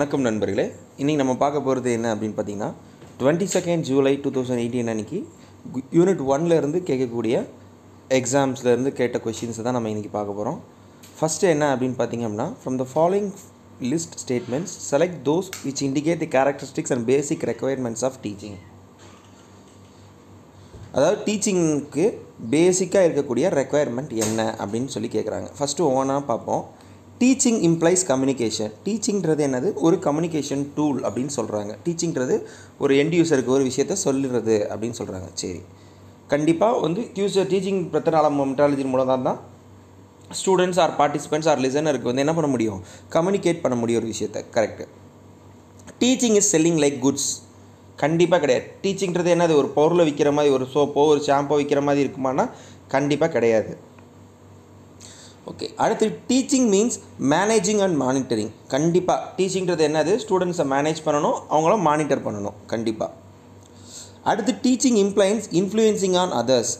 வணக்கம் நண்பர்களே. இன்றைக்கி நம்ம பார்க்க போகிறது என்ன அப்படின்னு பார்த்தீங்கன்னா 22 ஜூலை 2018 அன்றைக்கி யூனிட் 1லேருந்து கேட்கக்கூடிய எக்ஸாம்ஸ்லேருந்து கேட்ட கொஷின்ஸை தான் நம்ம இன்றைக்கி பார்க்க போகிறோம். ஃபஸ்ட்டு என்ன அப்படின்னு பார்த்தீங்க அப்படின்னா, from the following list statements select those which indicate the characteristics and basic requirements of teaching. அதாவது டீச்சிங்க்கு பேசிக்காக இருக்கக்கூடிய ரெக்குயர்மெண்ட் என்ன அப்படின்னு சொல்லி கேட்குறாங்க. ஃபஸ்ட்டு ஒவ்வொன்றா பார்ப்போம். Teaching implies communication. டீச்சிங்கிறது என்னது? ஒரு கம்யூனிகேஷன் டூல் அப்படின்னு சொல்கிறாங்க. டீச்சிங்கிறது ஒரு எண்ட் யூஸருக்கு ஒரு விஷயத்த சொல்லுறது அப்படின்னு சொல்கிறாங்க. சரி, கண்டிப்பாக டீச்சிங் மெட்டாலஜி மூலம் தான் ஸ்டூடெண்ட்ஸ் ஆர் பார்ட்டிசிபெண்ட்ஸ் ஆர் லிசனருக்கு என்ன பண்ண முடியும்? கம்யூனிகேட் பண்ண முடியும் ஒரு விஷயத்தை. Correct. Teaching is selling like goods. கண்டிப்பாக கிடையாது. டீச்சிங்கிறது என்னது? ஒரு பொருளை விற்கிற மாதிரி, ஒரு சோப்போ ஒரு ஷாம்போ விற்கிற மாதிரி இருக்குமானா கண்டிப்பாக கிடையாது. ஓகே, அடுத்து teaching means managing and monitoring. கண்டிப்பாக டீச்சிங்கிறது என்னது? ஸ்டூடெண்ட்ஸை மேனேஜ் பண்ணணும், அவங்கள மானிட்டர் பண்ணணும். கண்டிப்பாக. அடுத்து teaching implies influencing on others.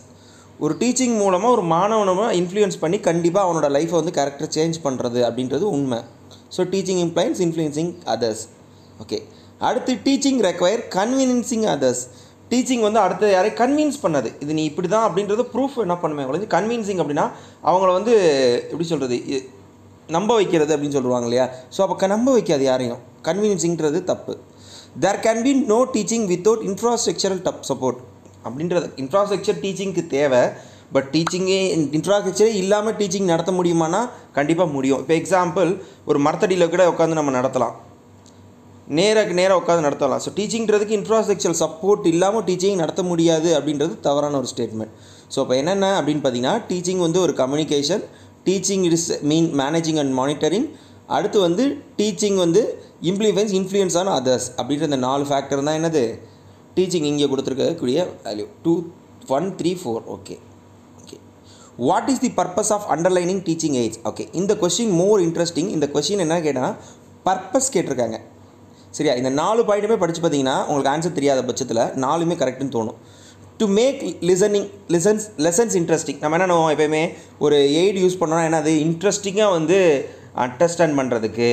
ஒரு டீச்சிங் மூலமாக ஒரு மாணவனை இன்ஃப்ளூயன்ஸ் பண்ணி கண்டிப்பாக அவனோட லைஃப்பை கேரக்டர் சேஞ்ச் பண்ணுறது அப்படின்றது உண்மை. So teaching implies influencing others. Okay, அடுத்து teaching require convincing others. Teaching அடுத்த யாரையும் கன்வின்ஸ் பண்ணது, இது நீ இப்படி தான் அப்படின்றது ப்ரூஃப் என்ன பண்ணுவேன். கன்வின்சிங் அப்படின்னா அவங்கள எப்படி சொல்கிறது, நம்ப வைக்கிறது அப்படின்னு சொல்லுவாங்க இல்லையா? ஸோ அப்போ நம்ப வைக்காது யாரையும். கன்வின்சிங்கிறது தப்பு. There can be no teaching without infrastructural support அப்படின்றது. இன்ஃப்ராஸ்ட்ரக்சர் டீச்சிங்க்கு தேவை, பட் டீச்சிங்கே இன்ஃப்ராஸ்ட்ரக்சரே இல்லாமல் டீச்சிங் நடத்த முடியுமானா கண்டிப்பாக முடியும். இப்போ எக்ஸாம்பிள், ஒரு மரத்தடியில் கூட உட்காந்து நம்ம நடத்தலாம், நேராக உட்காந்து நடத்தலாம். ஸோ டீச்சிங்கிறதுக்கு இன்ஃப்ராஸ்ட்ரக்சர் சப்போர்ட் இல்லாமல் டீச்சிங் நடத்த முடியாது அப்படின்றது தவறான ஒரு ஸ்டேட்மெண்ட். ஸோ இப்போ என்னென்ன அப்படின்னு பார்த்தீங்கன்னா, டீச்சிங் ஒரு communication, teaching is mean managing and monitoring, அடுத்து டீச்சிங் இன்ஃப்ளூயன்ஸ் ஆன் அதர்ஸ் அப்படின்ற இந்த 4 ஃபேக்டர் தான் என்னது டீச்சிங் இங்கே கொடுத்துருக்கக்கூடிய value 2, 1, 3, 4. Okay okay what is the purpose of underlining teaching aids? Okay, இந்த கொஸ்டின் மோர் இன்ட்ரெஸ்டிங். இந்த கொஸ்டின் என்ன கேட்டால் பர்பஸ் கேட்டிருக்காங்க. சரியா? இந்த 4 பாயிண்ட்டுமே படித்து பார்த்தீங்கன்னா உங்களுக்கு ஆன்சர் தெரியாத பட்சத்தில் 4மே கரெக்டுன்னு தோணும். To make lessons interesting. நம்ம என்ன எப்போயுமே ஒரு எய்ட் யூஸ் பண்ணோன்னா என்ன, அது இன்ட்ரெஸ்டிங்காக அண்டர்ஸ்டாண்ட் பண்ணுறதுக்கு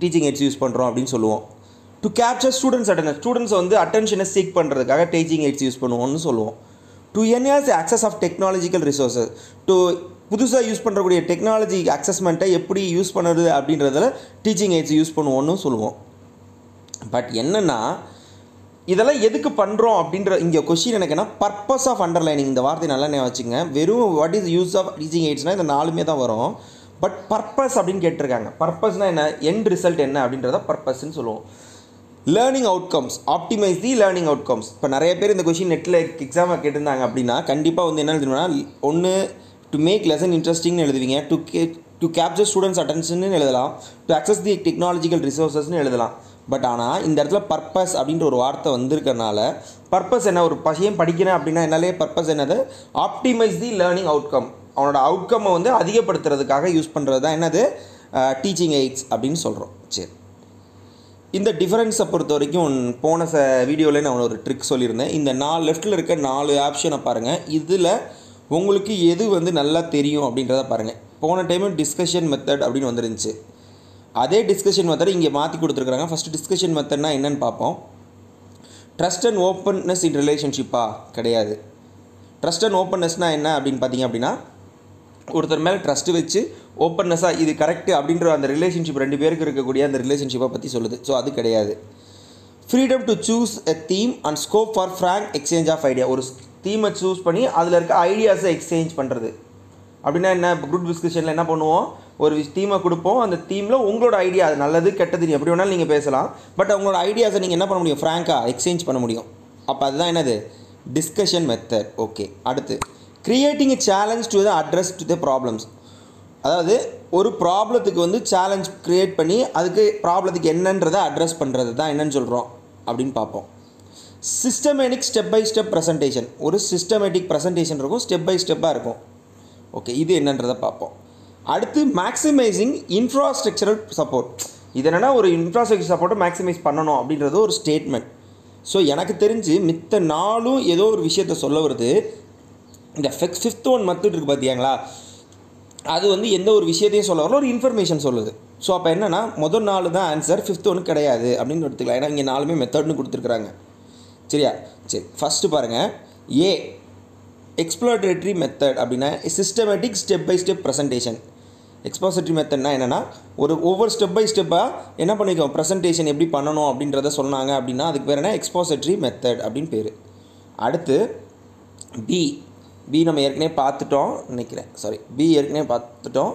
டீச்சிங் எய்ட்ஸ் யூஸ் பண்ணுறோம் அப்படின்னு சொல்லுவோம். டு கேப்சர் ஸ்டூடெண்ட்ஸை அட்டென்ஷனை சீக் பண்ணுறதுக்காக டீச்சிங் எய்ட்ஸ் யூஸ் பண்ணுவோம்னு சொல்லுவோம். To enhance access of technological resources. புதுசாக யூஸ் பண்ணுறக்கூடிய டெக்னாலஜி அக்சஸ்மெண்ட்டை எப்படி யூஸ் பண்ணுறது அப்படின்றதில் டீச்சிங் எய்ட்ஸ் யூஸ் பண்ணுவோன்னு சொல்லுவோம். பட் என்னென்னா இதெல்லாம் எதுக்கு பண்ணுறோம் அப்படின்ற இங்கே கொஷின் எனக்கு என்ன, பர்பஸ் ஆஃப் அண்டர்லைனிங். இந்த வார்த்தை நல்லா ஞாபகம் வச்சுங்க. வெறும் what is use of teaching எய்ட்ஸ்னால் இந்த 4மே தான் வரும். பட் பர்பஸ் அப்படின்னு கேட்டிருக்காங்க. பர்பஸ்னால் என்ன, எண்ட் ரிசல்ட் என்ன அப்படின்றத பர்பஸ்ன்னு சொல்லுவோம். லேர்னிங் அவுட்கம்ஸ், ஆப்டிமைஸ் தி லேர்னிங் அவுட்கம்ஸ். இப்போ நிறைய பேர் இந்த கொஷின் நெட்டில் எக்ஸாமாக கேட்டிருந்தாங்க அப்படின்னா கண்டிப்பாக என்ன எழுதுனா, ஒன்று டு மேக் லெசன் இன்ட்ரெஸ்டிங்னு எழுதுவீங்க, டு கேப்சர் ஸ்டூடெண்ட்ஸ் அட்டென்ஷன்னு எழுதலாம், டு அக்சஸ் தி டெக்னாலஜிக்கல் ரிசோர்ஸஸ்ன்னு எழுதலாம். பட் ஆனால் இந்த இடத்துல பர்பஸ் அப்படின்ற ஒரு வார்த்தை வந்திருக்கனால பர்பஸ் என்ன, ஒரு பையன் படிக்கிறேன் அப்படின்னா என்னாலே பர்பஸ் என்னது, ஆப்டிமைஸ் தி லேர்னிங் அவுட்கம். அவனோட அவுட்கம்மை அதிகப்படுத்துறதுக்காக யூஸ் பண்ணுறது தான் என்னது டீச்சிங் எய்ட்ஸ் அப்படின்னு சொல்கிறோம். சரி, இந்த டிஃபரன்ஸை பொறுத்த வரைக்கும் போன வீடியோவில் நான் ஒரு ட்ரிக் சொல்லியிருந்தேன். இந்த 4 லெஃப்ட்டில் இருக்க 4 ஆப்ஷனை பாருங்கள். இதில் உங்களுக்கு எது நல்லா தெரியும் அப்படின்றத பாருங்கள். போன டைமு டிஸ்கஷன் மெத்தட் அப்படின்னு வந்துருந்துச்சு. அதே டிஸ்கஷன் மெத்தட் இங்கே மாற்றி கொடுத்துருக்குறாங்க. ஃபஸ்ட்டு டிஸ்கஷன் மெத்தட்னா என்னென்னு பார்ப்போம். ட்ரஸ்ட் அண்ட் ஓப்பன்னஸ் இன் ரிலேஷன்ஷிப்பா? கிடையாது. ட்ரஸ்ட் அண்ட் ஓப்பன்னஸ்னால் என்ன அப்படின்னு பார்த்தீங்க அப்படின்னா, ஒருத்தர் மேலே ட்ரஸ்ட்டு வச்சு ஓப்பன்னஸாக இது கரெக்டு அப்படின்ற அந்த ரிலேஷன்ஷிப் 2 பேருக்கு இருக்கக்கூடிய அந்த ரிலேஷன்ஷிப்பை பற்றி சொல்லுது. ஸோ அது கிடையாது. Freedom to choose a theme and scope for frank exchange of idea. ஒரு தீமை சூஸ் பண்ணி அதில் இருக்க ஐடியாஸை எக்ஸ்சேஞ்ச் பண்ணுறது அப்படின்னா என்ன, இப்போ குரூப் டிஸ்கஷனில் என்ன பண்ணுவோம், ஒரு தீமை கொடுப்போம், அந்த தீமில் உங்களோட ஐடியா, அது நல்லது கெட்டது எப்படி வேணாலும் நீங்கள் பேசலாம், பட் உங்களோட ஐடியாஸை நீங்கள் என்ன பண்ண முடியும், ஃப்ராங்காக எக்ஸ்சேஞ்ச் பண்ண முடியும். அப்போ அதுதான் என்னது டிஸ்கஷன் மெத்தட். ஓகே, அடுத்து creating a challenge to the address to the problems. அதாவது ஒரு ப்ராப்ளத்துக்கு சேலஞ்ச் க்ரியேட் பண்ணி அதுக்கு ப்ராப்ளத்துக்கு என்னன்றதை அட்ரஸ் பண்ணுறது தான் என்னன்னு சொல்கிறோம் அப்படின்னு பார்ப்போம். Systematic step by step presentation. ஒரு சிஸ்டமேட்டிக் ப்ரெசன்டேஷன் இருக்கும், ஸ்டெப் பை ஸ்டெப்பாக இருக்கும். ஓகே, இது என்னன்றதை பார்ப்போம். அடுத்து மேக்ஸிமைசிங் இன்ஃப்ராஸ்ட்ரக்சரல் சப்போர்ட். இது என்னென்னா ஒரு இன்ஃப்ராஸ்ட்ரக்சர் சப்போர்ட்டை மேக்ஸிமைஸ் பண்ணணும் அப்படின்றது ஒரு ஸ்டேட்மெண்ட். ஸோ எனக்கு தெரிஞ்சு மித்த 4 ஏதோ ஒரு விஷயத்தை சொல்ல வருது. இந்த 5th ஒன் மெத்தட் இருக்குது பார்த்தியாங்களா, அது எந்த ஒரு விஷயத்தையும் சொல்ல வரல, ஒரு இன்ஃபர்மேஷன் சொல்லுது. ஸோ அப்போ என்னென்னா முதல் 4 தான் ஆன்சர், 5th ஒன்று கிடையாது அப்படின்னு எடுத்துக்கலாம். ஏன்னா இங்கே 4மே மெத்தட்னு கொடுத்துருக்குறாங்க. சரியா? சரி, ஃபஸ்ட்டு பாருங்கள். ஏ எக்ஸ்ப்ளோரேட்டரி மெத்தட் அப்படின்னா systematic step by step presentation. Expository மெத்தட்னா என்னென்னா ஒவ்வொரு ஸ்டெப் பை ஸ்டெப்பாக என்ன பண்ணிக்கோ ப்ரெசன்டேஷன் எப்படி பண்ணணும் அப்படின்றத சொன்னாங்க அப்படின்னா அதுக்கு பேர் என்ன? எக்ஸ்போசிட்டரி மெத்தட் அப்படின்னு பேர். அடுத்து பி நம்ம ஏற்கனவே பார்த்துட்டோம் நினைக்கிறேன். பி ஏற்கனவே பார்த்துட்டோம்.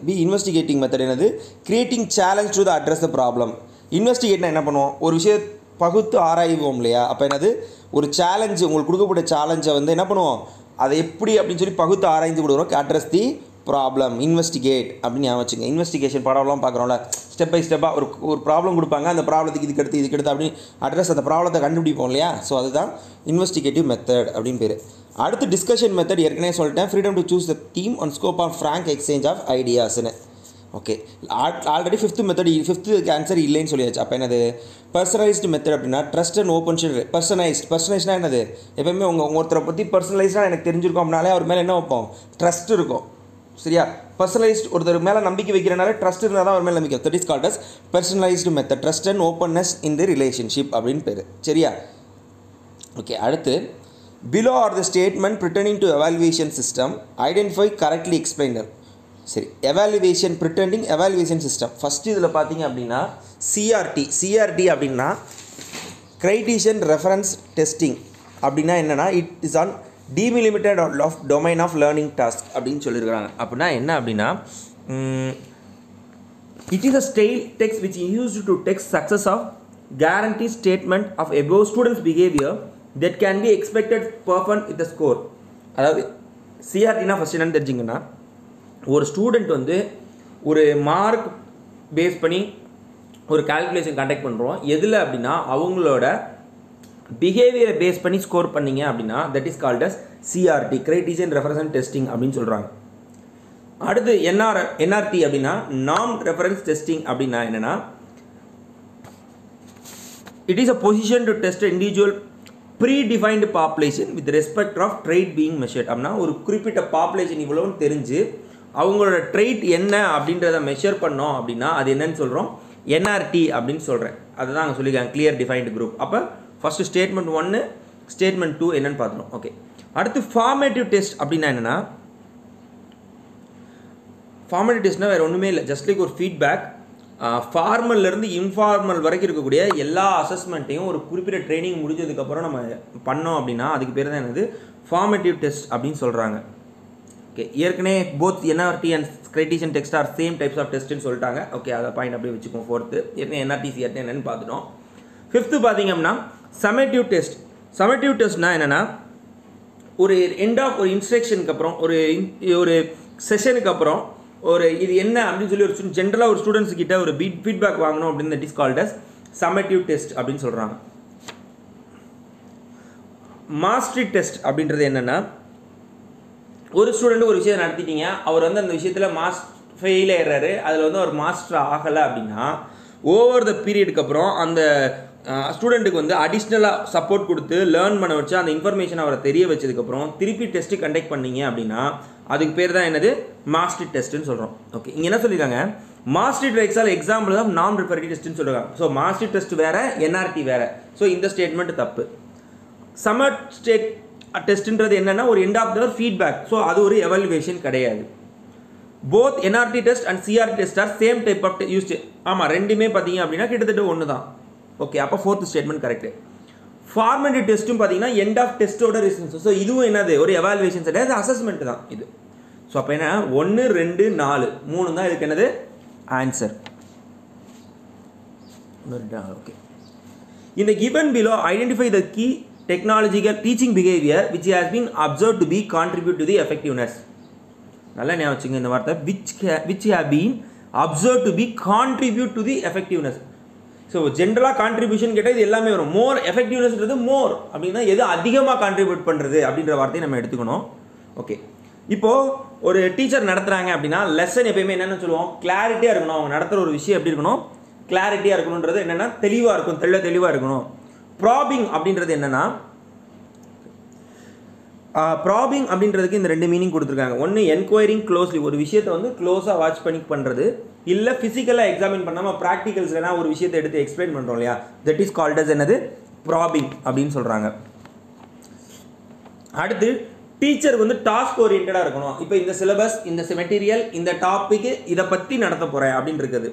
பி இன்வெஸ்டிகேட்டிங் மெத்தட் என்னது? Creating challenge to the address the problem. இன்வெஸ்டிகேட்னா என்ன பண்ணுவோம்? ஒரு விஷயம் பகுத்து ஆராய்வோம் இல்லையா? அப்போ என்னது? ஒரு சேலஞ்சு, உங்களுக்கு கொடுக்கப்பட்ட சேலஞ்சை வந்து என்ன பண்ணுவோம்? அதை எப்படி அப்படின்னு சொல்லி பகுத்து ஆராய்ந்து கொடுக்குறோம். அட்ரஸ் தி ப்ராப்ளம், இன்வெஸ்டிகேட் அப்படின்னு ஞாபகம் வச்சுங்க. இன்வெஸ்டிகேஷன் படம்லாம் பார்க்குறோம்ல, ஸ்டெப் பை ஸ்டெப்பாக ஒரு ப்ராப்ளம் கொடுப்பாங்க, அந்த ப்ராப்ளத்துக்கு இதுக்கடுத்து அப்படின்னு அட்ரஸ் அந்த ப்ராப்ளத்தை கண்டுபிடிப்போம் இல்லையா? ஸோ அதுதான் இன்வெஸ்டிகேட்டிவ் மெத்தட் அப்படின்னு பேர். அடுத்து டிஸ்கஷன் மெத்தட் ஏற்கனவே சொல்லிட்டேன். Freedom to choose the theme on scope of frank exchange of ஐடியாஸ்னு. Okay, already 5th method, 5th answer இல்லைன்னு சொல்லியாச்சு. அப்போ என்னது? பர்சனலைஸ்டு மெத்தட் அப்படின்னா ட்ரஸ்ட் அண்ட் ஓப்பன் ஷேர். பர்சனலைஸ்ட்னா என்னது? எப்போயுமே ஒருத்தரை பற்றி பர்சனலைஸ்டாக எனக்கு தெரிஞ்சிருக்கும் அப்படின்னாலே அவர் மேலே என்ன வைப்போம்? ட்ரஸ்ட் இருக்கும். சரியா? பர்சனலைஸ்ட் ஒருத்தர் மேலே நம்பிக்கை வைக்கிறனால ட்ரஸ்ட் இருந்தால் தான் அவர் மேலே நம்பிக்கை. That is called as personalised method. Trust and openness in the relationship அப்படின்னு பேர். சரியா? ஓகே, அடுத்து below are the statement pretending to evaluation system, identify correctly explain them. சரி, evaluation system. ஃபஸ்ட்டு இதில் பார்த்தீங்க அப்படின்னா சிஆர்டி அப்படின்னா கிரைட்டீஷியன் ரெஃபரன்ஸ் டெஸ்டிங் அப்படின்னா என்னென்னா it is on delimited of domain of learning task அப்படின்னு சொல்லியிருக்கிறாங்க. அப்படின்னா என்ன அப்படின்னா it is a style text which used to text success of guarantee statement of above students behavior that can be expected perform with the score. அதாவது சிஆர்டினா first என்னன்னு தெரிஞ்சிங்கன்னா, ஒரு student வந்து ஒரு மார்க் பேஸ் பண்ணி ஒரு கால்குலேஷன் கண்டக்ட் பண்ணுறோம். எதில் அப்படின்னா அவங்களோட பிஹேவியரை பேஸ் பண்ணி ஸ்கோர் பண்ணிங்க அப்படின்னா that is called as CRT, criterion reference testing அப்படின்னு சொல்கிறாங்க. அடுத்து என்ஆர்டி அப்படின்னா நாம் ரெஃபரன்ஸ் டெஸ்டிங் அப்படின்னா என்னென்னா it is a position to test an individual predefined population with respect of trait being measured. அப்படின்னா ஒரு குறிப்பிட்ட பாப்புலேஷன் இவ்வளோன்னு தெரிஞ்சு அவங்களோட ட்ரைட் என்ன அப்படின்றத மெஷர் பண்ணோம் அப்படின்னா அது என்னன்னு சொல்கிறோம்? என்ஆர்டி அப்படின்னு சொல்கிறேன். அதுதான் அங்கே சொல்லியிருக்காங்க, கிளியர் டிஃபைன்டு குரூப். அப்போ ஃபஸ்ட்டு ஸ்டேட்மெண்ட் 1, ஸ்டேட்மெண்ட் 2 என்னன்னு பார்த்துடும். ஓகே, அடுத்து ஃபார்மேட்டிவ் டெஸ்ட் அப்படின்னா என்னென்னா, ஃபார்மேட்டிவ் டெஸ்ட்னா வேறு ஒன்றுமே இல்லை, ஜஸ்ட் லைக் ஒரு ஃபீட்பேக். ஃபார்மல்லேருந்து இன்ஃபார்மல் வரைக்கும் இருக்கக்கூடிய எல்லா அசஸ்மெண்ட்டையும் ஒரு குறிப்பிட்ட ட்ரைனிங் முடிஞ்சதுக்கப்புறம் நம்ம பண்ணோம் அப்படின்னா அதுக்கு பேர் தான் என்னது? ஃபார்மேட்டிவ் டெஸ்ட் அப்படின்னு சொல்கிறாங்க. ஓகே, ஏற்கனவே both NRT and criterion test are same types of டெஸ்ட்னு சொல்லிட்டாங்க. ஓகே, அதை பாயிண்ட் அப்படியே வச்சுக்கோம். 4th ஏற்கனவே என்ஆர்டி சிஆர்டி என்னென்னு பார்த்துட்டோம். 5th பார்த்தீங்க அப்படின்னா சம்மேட்டிவ் டெஸ்ட். சம்மேட்டிவ் டெஸ்ட்னா என்னென்னா ஒரு எண்ட் ஆஃப் ஒரு இன்ஸ்ட்ரக்ஷனுக்கு அப்புறம் ஒரு செஷனுக்கு அப்புறம் ஒரு இது என்ன அப்படின்னு சொல்லி ஒரு ஜென்ரலாக ஒரு ஸ்டூடெண்ட்ஸ் கிட்ட ஒரு ஃபீட்பேக் வாங்கணும் அப்படின்னு that is called as summative test அப்படின்னு சொல்கிறாங்க. மாஸ்டரி டெஸ்ட் அப்படின்றது என்னென்னா ஒரு ஸ்டூடெண்ட் ஒரு விஷயம் நடத்திட்டீங்க, அவர் வந்து அந்த விஷயத்தில் ஃபெயில் ஆயிடுறாரு, அதில் வந்து அவர் மாஸ்டர் ஆகலை அப்படின்னா ஓவர் த பீரியடுக்கு அப்புறம் அந்த ஸ்டூடெண்ட்டுக்கு வந்து அடிஷ்னலாக சப்போர்ட் கொடுத்து லேர்ன் பண்ண வச்சு அந்த இன்ஃபர்மேஷன் அவரை தெரிய வச்சதுக்கப்புறம் திருப்பி டெஸ்ட்டு கண்டக்ட் பண்ணீங்க அப்படின்னா அதுக்கு பேர் தான் என்னது? மாஸ்டரி டெஸ்ட்டுன்னு சொல்கிறோம். ஓகே, இங்கே என்ன சொல்லியிருக்காங்க? மாஸ்டரி எக்ஸாம்பிள் தான் நான் ப்ரிப்பரேட்டரி டெஸ்ட்டுன்னு சொல்லுவாங்க. ஸோ மாஸ்டரி டெஸ்ட் வேறு, என்ஆர்டி வேறு. ஸோ இந்த ஸ்டேட்மெண்ட் தப்பு. சம்மர் ஸ்டேட் டெஸ்ட்டுன்றது என்னென்னா ஒரு end of the feedback. So அது ஒரு எவாலுவேஷன் கிடையாது. Both NRT test and CRT test are same type of used. ஆமாம், ரெண்டுமே பார்த்தீங்க அப்படின்னா கிட்டத்தட்ட ஒன்று தான். ஓகே, அப்போ 4th ஸ்டேட்மெண்ட் கரெக்டு. ஃபார்மேட்டிவ் டெஸ்ட்டும் பார்த்தீங்கன்னா எண்ட் ஆஃப் டெஸ்ட்டோட ரிசல்ட்ஸ். ஸோ இதுவும் என்னது? ஒரு எவாலுவேஷன் கிடையாது, அசஸ்மெண்ட் தான் இது. ஸோ அப்போ என்ன 1, 2, 4 3 தான் இதுக்கு என்னது? Answer. Okay, in the given below identify the key technological teaching behavior which has been observed to be contribute to the effectiveness. நல்லா ஞாபகம் வச்சுங்க இந்த வார்த்தை, which have been observed to be contribute to the effectiveness. So ஜென்ரலாக contribution கேட்டால் இது எல்லாமே வரும். மோர் எஃபெக்டிவ்னஸ்ன்றது மோர் அப்படின்னா எது அதிகமாக கான்ட்ரிபியூட் பண்ணுறது அப்படின்ற வார்த்தையை நம்ம எடுத்துக்கணும். ஓகே, இப்போது ஒரு டீச்சர் நடத்துகிறாங்க அப்படின்னா லெசன் எப்பயுமே என்னென்னு சொல்லுவோம்? கிளாரிட்டியாக இருக்கணும். அவங்க நடத்துகிற ஒரு விஷயம் எப்படி இருக்கணும்? கிளாரிட்டியாக இருக்கணுன்றது என்னென்னா தெளிவாக இருக்கும், தெளிவாக இருக்கணும். ப்ராபிங் அப்படின்றது என்னென்னா ப்ராபிங் அப்படின்றதுக்கு இந்த ரெண்டு மீனிங் கொடுத்துருக்காங்க. ஒன்று என்கொயரிங் க்ளோஸ்லி, ஒரு விஷயத்தை வந்து க்ளோஸாக வாட்ச் பண்ணி பண்ணுறது, இல்லை ஃபிசிக்கலாக எக்ஸாமின் பண்ணாமல் ப்ராக்டிகல்ஸ்லனா ஒரு விஷயத்தை எடுத்து எக்ஸ்பிளைன் பண்ணுறோம் இல்லையா, தட் இஸ் கால்ட் அஸ் என்னது ப்ராபிங் அப்படின்னு சொல்கிறாங்க. அடுத்து டீச்சருக்கு வந்து டாஸ்க் ஓரியன்டாக இருக்கணும். இப்போ இந்த சிலபஸ், இந்த மெட்டீரியல், இந்த டாப்பிக்கு இதை பற்றி நடத்த போகிறேன் அப்படின்னு இருக்குது.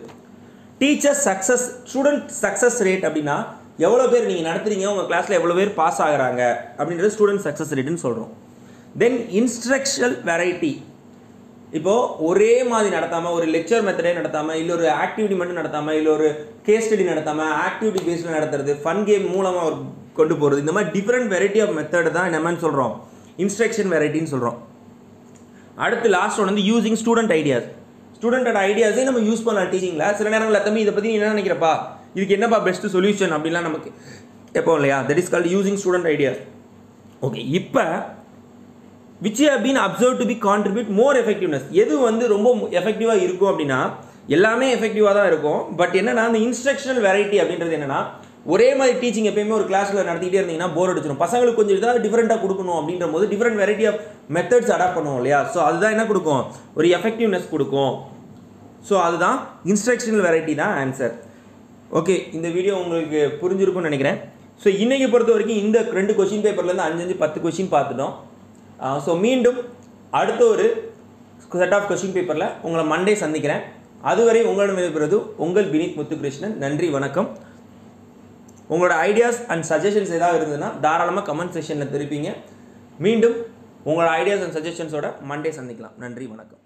Teacher success, student success rate அப்படின்னா எவ்வளோ பேர் நீங்கள் நடத்துறீங்க, உங்கள் கிளாஸில் எவ்வளோ பேர் பாஸ் ஆகுறாங்க அப்படின்றது ஸ்டூடெண்ட் சக்ஸஸ் ரேட்டுன்னு சொல்கிறோம். தென் இன்ஸ்ட்ரக்ஷனல் வெரைட்டி, இப்போது ஒரே மாதிரி நடத்தாமல், ஒரு லெக்சர் மெத்தடே நடத்தாமல், இல்லை ஒரு ஆக்டிவிட்டி மட்டும் நடத்தாமல், இல்லை ஒரு கேஸ் ஸ்டடி நடத்தாமல் ஆக்டிவிட்டி பேஸில் நடத்துறது, ஃபன் கேம் மூலமாக கொண்டு போகிறது, இந்த மாதிரி டிஃப்ரெண்ட் வெரைட்டி ஆஃப் மெத்தட் தான் என்னன்னு சொல்கிறோம், இன்ஸ்ட்ரக்ஷன் வெரைட்டின்னு சொல்கிறோம். அடுத்து லாஸ்ட் ஒன் வந்து யூசிங் ஸ்டூடெண்ட் ஐடியாஸ். ஸ்டூடெண்டோட ஐடியாஸே நம்ம யூஸ் பண்ணலாம் டீச்சிங்கில். சில நேரங்களில் தம்பி இதை பற்றி நீ என்ன நினைக்கிறப்பா, இதுக்கு என்னப்பா பெஸ்ட் சொல்யூஷன் அப்படின்லாம் நமக்கு எப்போ இல்லையா, that is called using student ideas. Okay, இப்போ which have been observe to be contribute more effectiveness, எது வந்து ரொம்ப எஃபெக்டிவாக இருக்கும் அப்படின்னா எல்லாமே எஃபெக்டிவாக தான் இருக்கும். பட் என்னன்னா அந்த இன்ஸ்ட்ரக்ஷனல் வெரைட்டி அப்படின்றது என்னன்னா, ஒரே மாதிரி டீச்சிங் எப்பயுமே ஒரு கிளாஸில் நடத்திக்கிட்டே இருந்தீங்கன்னா போர் அடிச்சிடும். பசங்களுக்கு கொஞ்சம் இதாக டிஃப்ரெண்ட்டாக கொடுக்கணும் அப்படின்ற போது different variety of methods adopt பண்ணுவோம் இல்லையா, ஸோ அதுதான் என்ன கொடுக்கும், ஒரு எஃபெக்டிவ்னஸ் கொடுக்கும். ஸோ அதுதான் இன்ஸ்ட்ரக்ஷனல் வெரைட்டி தான் ஆன்சர். ஓகே, இந்த வீடியோ உங்களுக்கு புரிஞ்சிருக்கும்னு நினைக்கிறேன். ஸோ இன்றைக்கி பொறுத்த வரைக்கும் இந்த 2 கொஷின் பேப்பர்லேருந்து 5-10 கொஷின் பார்த்துட்டோம். ஸோ மீண்டும் அடுத்த ஒரு செட் ஆஃப் கொஷின் பேப்பரில் உங்களை மண்டே சந்திக்கிறேன். அதுவரை உங்களிடம் விடைபெறுவது உங்கள் வினித் முத்துகிருஷ்ணன். நன்றி, வணக்கம். உங்களோட ஐடியாஸ் அண்ட் சஜஷன்ஸ் ஏதாவது இருந்ததுன்னா தாராளமாக கமெண்ட் செக்ஷனில் தெரிவிப்பீங்க. மீண்டும் உங்களோட ஐடியாஸ் அண்ட் சஜஷன்ஸோட மண்டே சந்திக்கலாம். நன்றி, வணக்கம்.